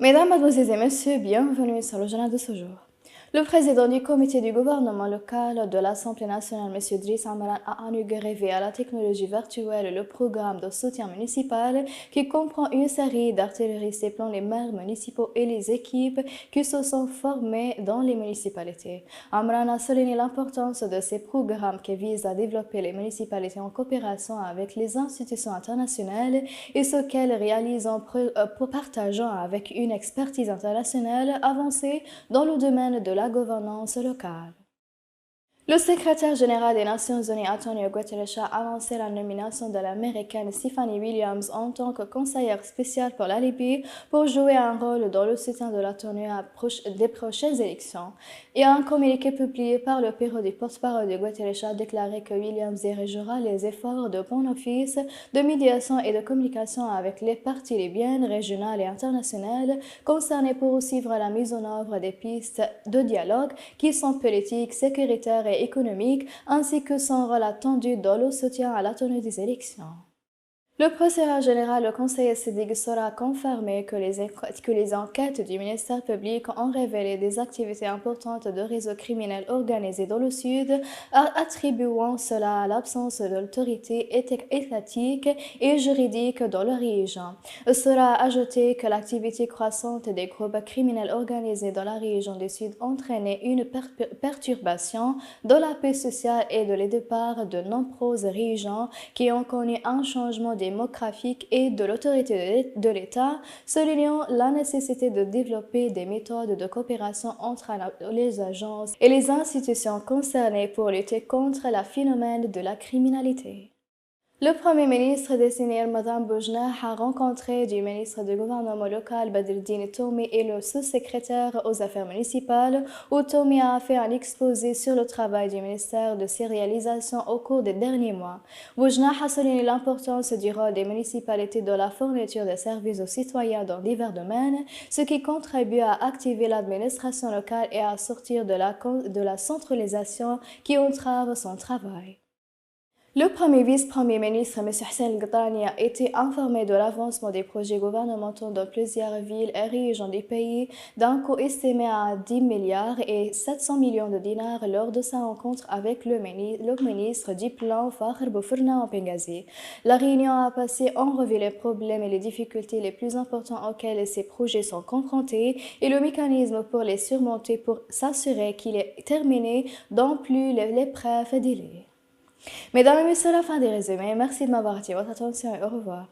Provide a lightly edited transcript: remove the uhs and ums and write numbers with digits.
Mesdames, Mademoiselles et Messieurs, bienvenue sur le journal de ce jour. Le président du comité du gouvernement local de l'Assemblée nationale, M. Driss Amran, a inauguré via la technologie virtuelle le programme de soutien municipal qui comprend une série d'artilleristes épaulant les maires municipaux et les équipes qui se sont formées dans les municipalités. Amran a souligné l'importance de ces programmes qui visent à développer les municipalités en coopération avec les institutions internationales et ce qu'elles réalisent en partageant avec une expertise internationale avancée dans le domaine de la gouvernance locale. Le secrétaire général des Nations Unies, Antonio Guterres, a annoncé la nomination de l'américaine Stephanie Williams en tant que conseillère spéciale pour la Libye pour jouer un rôle dans le soutien de la tenue des prochaines élections. Et un communiqué publié par le bureau du porte-parole de Guterres a déclaré que Williams dirigera les efforts de bon office, de médiation et de communication avec les parties libyennes, régionales et internationales concernées pour suivre la mise en œuvre des pistes de dialogue qui sont politiques, sécuritaires et économique, ainsi que son rôle attendu dans le soutien à la tenue des élections. Le procureur général, le conseiller Siddiq Sora, a confirmé que les enquêtes du ministère public ont révélé des activités importantes de réseaux criminels organisés dans le Sud, attribuant cela à l'absence d'autorité étatique et juridique dans la région. Sora a ajouté que l'activité croissante des groupes criminels organisés dans la région du Sud entraînait une perturbation de la paix sociale et de les départs de nombreuses régions qui ont connu un changement démographique et de l'autorité de l'État, soulignant la nécessité de développer des méthodes de coopération entre les agences et les institutions concernées pour lutter contre le phénomène de la criminalité. Le Premier ministre désigné Mme Boujna a rencontré du ministre du gouvernement local Badreddine Toumi et le sous-secrétaire aux affaires municipales où Toumi a fait un exposé sur le travail du ministère de ses réalisations au cours des derniers mois. Boujna a souligné l'importance du rôle des municipalités dans la fourniture de services aux citoyens dans divers domaines, ce qui contribue à activer l'administration locale et à sortir de la centralisation qui entrave son travail. Le premier vice-premier ministre, M. Hussein El-Ghattani, a été informé de l'avancement des projets gouvernementaux dans plusieurs villes et régions du pays d'un coût estimé à 10 milliards et 700 millions de dinars lors de sa rencontre avec le ministre du Plan Fakhr Boufrna en Benghazi. La réunion a passé en revue les problèmes et les difficultés les plus importants auxquels ces projets sont confrontés et le mécanisme pour les surmonter pour s'assurer qu'il est terminé dans plus les brefs délais. Mesdames et messieurs, la fin des résumés. Merci de m'avoir attiré votre attention et au revoir.